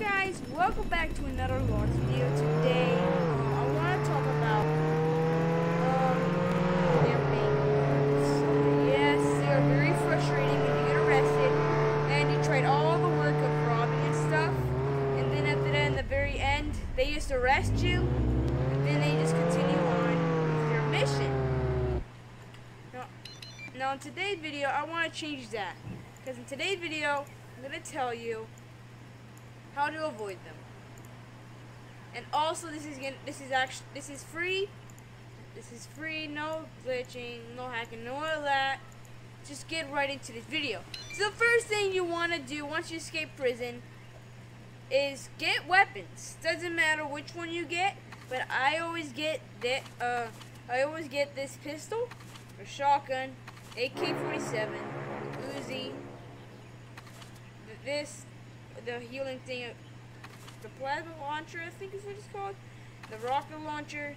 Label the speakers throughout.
Speaker 1: guys, welcome back to another Lords video. Today, I want to talk about camping. So, yes, they are very frustrating when you get arrested and you tried all the work of robbing and stuff, and then at the very end, they just arrest you, and then they just continue on with their mission. Now in today's video, I want to change that, because in today's video, I'm going to tell you how to avoid them. And also this is free. This is free, no glitching, no hacking, no all that. Just get right into this video. So the first thing you want to do once you escape prison is get weapons. Doesn't matter which one you get, but I always get this pistol, a shotgun, AK-47, Uzi, the healing thing, the plasma launcher, I think is what it's called, the rocket launcher,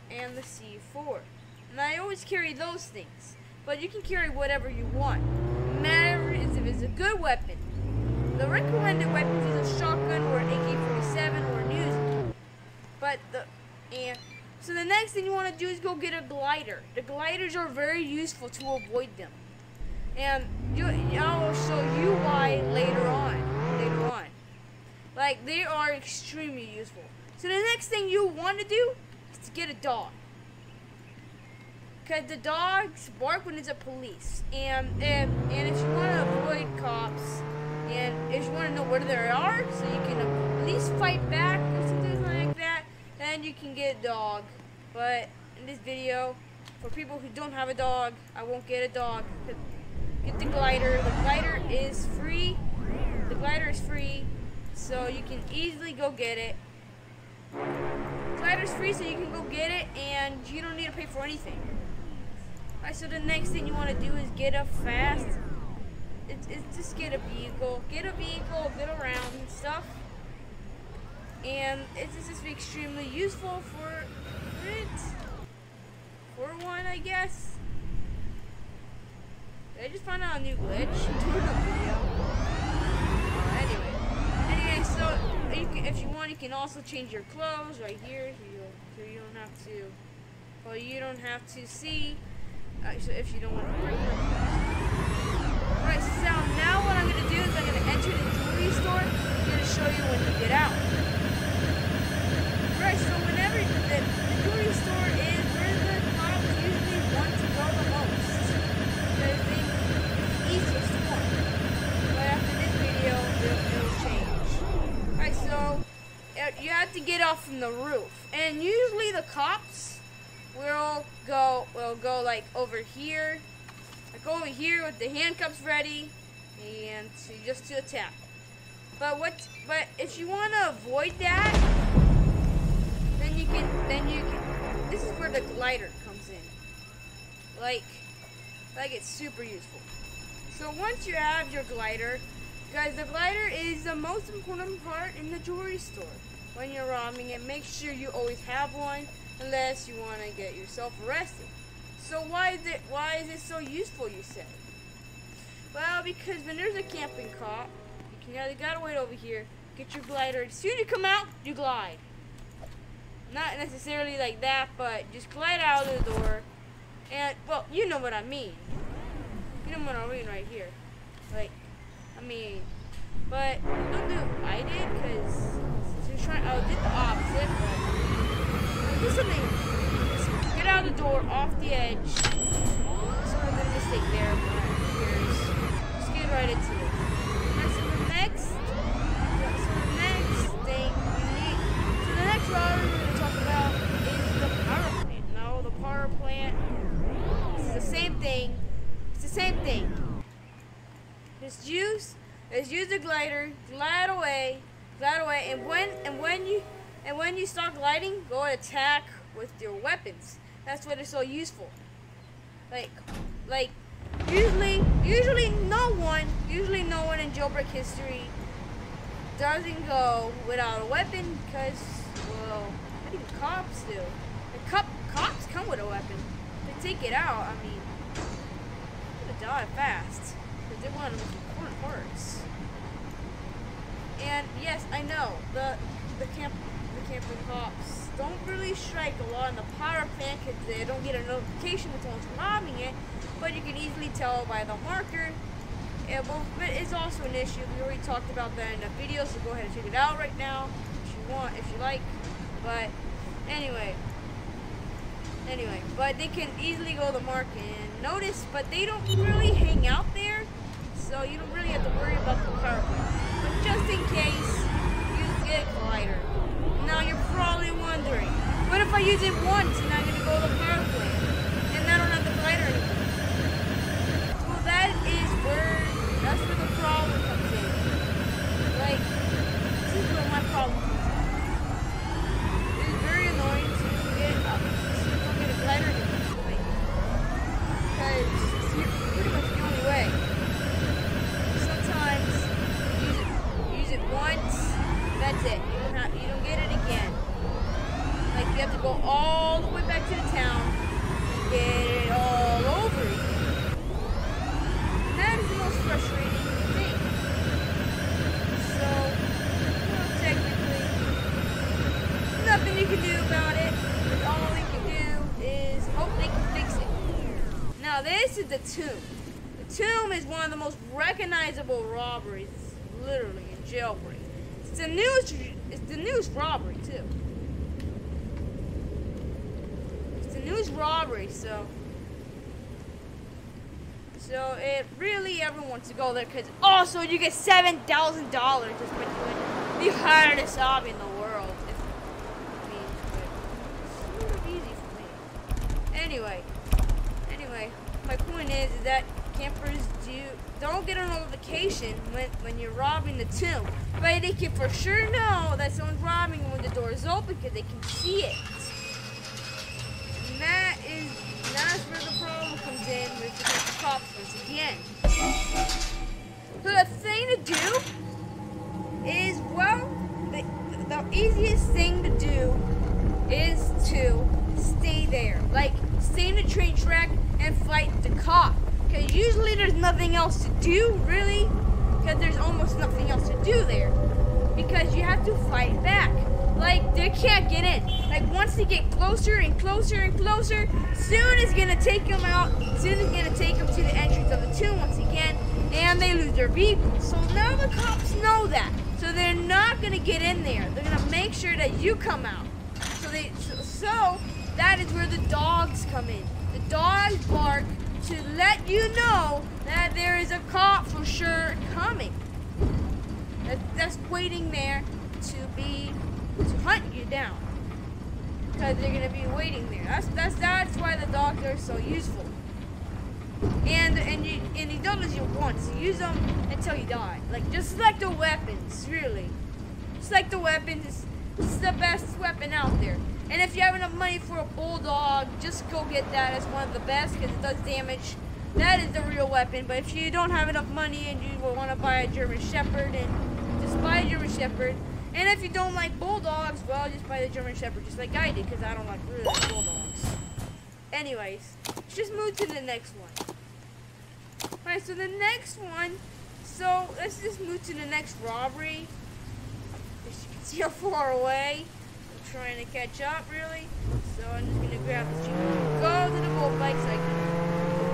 Speaker 1: and the C4. And I always carry those things, but you can carry whatever you want. Matter is if it's a good weapon. The recommended weapons is a shotgun or an AK-47 or an Uzi. So the next thing you want to do is go get a glider. The gliders are very useful to avoid them, and I will show you why later on. Like, they are extremely useful. So the next thing you want to do is to get a dog, because the dogs bark when it's a police, and if you want to avoid cops, and if you want to know where they are, so you can at least fight back or something like that, then you can get a dog. But in this video, for people who don't have a dog, I won't get a dog. Get the glider. The glider is free. The glider is free, so you can easily go get it. The glider is free, so you can go get it, and you don't need to pay for anything. Alright, so the next thing you want to do is get a fast. It's just get a vehicle. Get around and stuff. And it's just extremely useful for it. For one, I guess. I just found out a new glitch during the video. Anyway, so if you want, you can also change your clothes right here, so you don't have to. Well, you don't have to see. So if you don't want to break them. Alright, so now what I'm gonna do is I'm gonna enter the jewelry store. I'm gonna show you when to get out. Right, so whenever the jewelry store is where the cops usually want to go the most, because they think it's the easiest one. But after this video, it'll change. Alright, so you have to get off from the roof, and usually the cops will go like over here, with the handcuffs ready, and just to attack. But if you want to avoid that, then you can. This is where the glider comes in. Like it's super useful. So once you have your glider, guys, the glider is the most important part in the jewelry store. When you're robbing it, make sure you always have one, unless you want to get yourself arrested. So why is it so useful, you say? Well, because when there's a camping cop, you gotta wait over here, get your glider. As soon as you come out, you glide. Not necessarily like that, but just glide out of the door. And, well, you know what I mean. You know what I mean right here. But don't do what I did, because I did the opposite, but do something. Just get out of the door, off the edge. Sort of a mistake there, but who cares? Just get right into it. And so the next thing you need. So the next router we're going to talk about is the power plant. No, the power plant. It's the same thing. Just use the glider, glide away, and when you start gliding, go and attack with your weapons. That's what is so useful. Like usually no one in jailbreak history doesn't go without a weapon, because, well, not even cops do. The cops come with a weapon. They take it out. I mean, you're gonna die fast, because they're one of the most important parts. And yes, I know the camping cops don't really strike a lot in the power plant because they don't get a notification when someone's robbing it, but you can easily tell by the marker. But it's also an issue. We already talked about that in the video, so go ahead and check it out right now if you want, if you like. But anyway, but they can easily go to the market and notice, but they don't really hang out there, so you don't really have to worry about the power plant. But just in case, use the glider. Now you're probably wondering, what if I use it once and I'm going to go to the power plant and I don't have the glider anymore? Well, that's where the problem comes in. Like, this is where my problem comes in. It's very annoying to get up, so you don't get a glider anymore. Like, because it's pretty much the only way. Sometimes use it once, that's it. You don't get it again. Like, you have to go all the way back to the town and get it all over again. That is the most frustrating thing. So, well, technically, there's nothing you can do about it. But all we can do is hope they can fix it. Now, this is the Tomb. The Tomb is one of the most recognizable robberies, literally, in Jailbreak. It's the newest robbery, too. It's the newest robbery, so it really everyone wants to go there because also you get $7,000 just by doing the hardest hobby in the world. It's sort of easy for me. Anyway, my point is that campers don't get a notification when you're robbing the Tomb, but they can for sure know that someone's robbing when the door is open because they can see it. And that's where the problem comes in with the cops once again. So the thing to do is, well, the easiest thing to do is to stay there. Like, stay in the train track and fight the cop. Because usually there's nothing else to do, really. Because there's almost nothing else to do there. Because you have to fight back. Like, they can't get in. Like, once they get closer and closer and closer, soon it's going to take them out. Soon it's going to take them to the entrance of the Tomb once again. And they lose their vehicle. So now the cops know that. So they're not going to get in there. They're going to make sure that you come out. So that is where the dogs come in. The dogs bark to let you know that there is a cop for sure coming. That's waiting there to hunt you down. Because they're gonna be waiting there. That's why the dogs are so useful. And you don't use them once. You use them until you die. Like, just select the weapons, really. Select the weapons. It's the best weapon out there. And if you have enough money for a bulldog, just go get that as one of the best because it does damage. That is the real weapon. But if you don't have enough money and you want to buy a German Shepherd, and just buy a German Shepherd. And if you don't like bulldogs, well, just buy the German Shepherd, just like I did, because I don't like really bulldogs. Anyways, let's just move to the next one. Alright, so the next one. So let's just move to the next robbery. As you can see how far away. Trying to catch up, really. So I'm just gonna grab this jeep, go to the bull bike so I can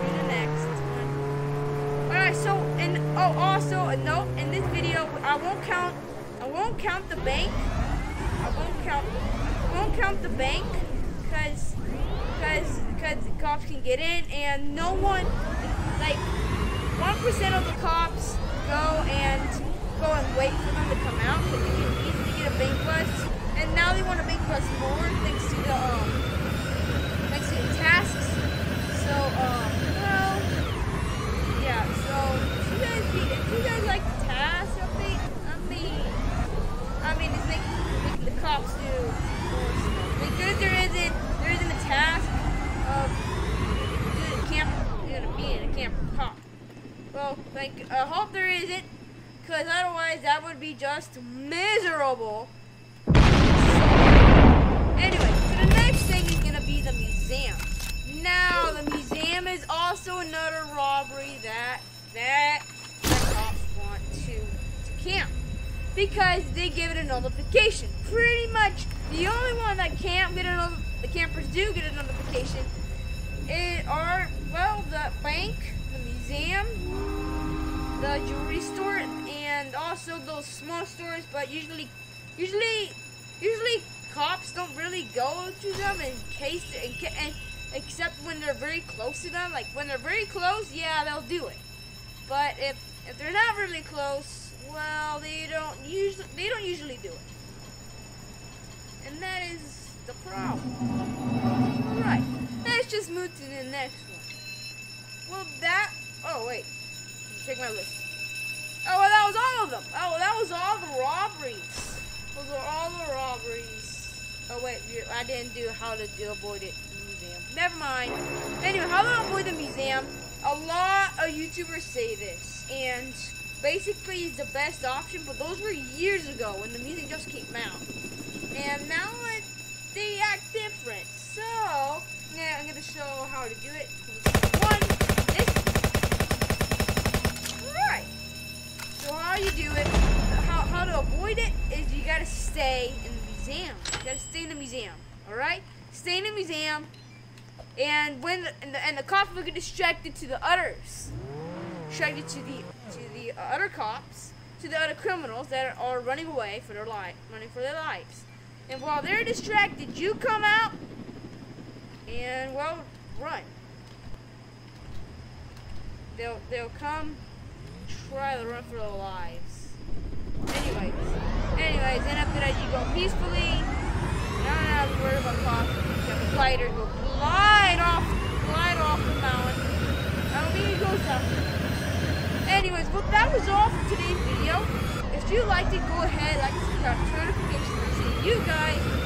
Speaker 1: do the next one. Alright, so also a note in this video, I won't count the bank. I won't count the bank because the cops can get in and no one, like 1% of the cops go and wait for them to come out because they can easily get a bank bust. And now they want to make us more thanks to the tasks. So well, yeah. So if you guys like the task update, I mean, it's making the cops do more stuff. Because there isn't a task of being a camper cop. Well, like I hope there isn't, because otherwise that would be just miserable. Anyway, so the next thing is going to be the museum. Now, the museum is also another robbery that the cops want to camp. because they give it a notification. Pretty much the only one that the campers do get a notification are, well, the bank, the museum, the jewelry store, and also those small stores. But usually cops don't really go to them except when they're very close to them. Like when they're very close, yeah, they'll do it. But if they're not really close, well, they don't usually do it. And that is the problem. Alright, let's just move to the next one. Well, oh wait, check my list. Oh, well, that was all of them. Oh, that was all the robberies. Those are all the robberies. Oh wait, I didn't do how to avoid it in the museum. Never mind. Anyway, how to avoid the museum. A lot of YouTubers say this, and basically it's the best option, but those were years ago when the museum just came out. And now they act different. So, now I'm going to show how to do it. Alright. So how you do it, how to avoid it is you got to stay in the museum. You got to stay in the museum. Alright? Stay in the museum. And when the cops will get distracted to the others, distracted to the other cops, to the other criminals that are running away for their lives. And while they're distracted, you come out and, well, run. They'll come try to run for their lives. Anyways, then after that you go peacefully. You don't have to worry about cops. You have a glider, go glide off the mountain. I don't think it goes down. Anyways, well, that was all for today's video. If you liked it, go ahead, like, subscribe, turn notifications. See you guys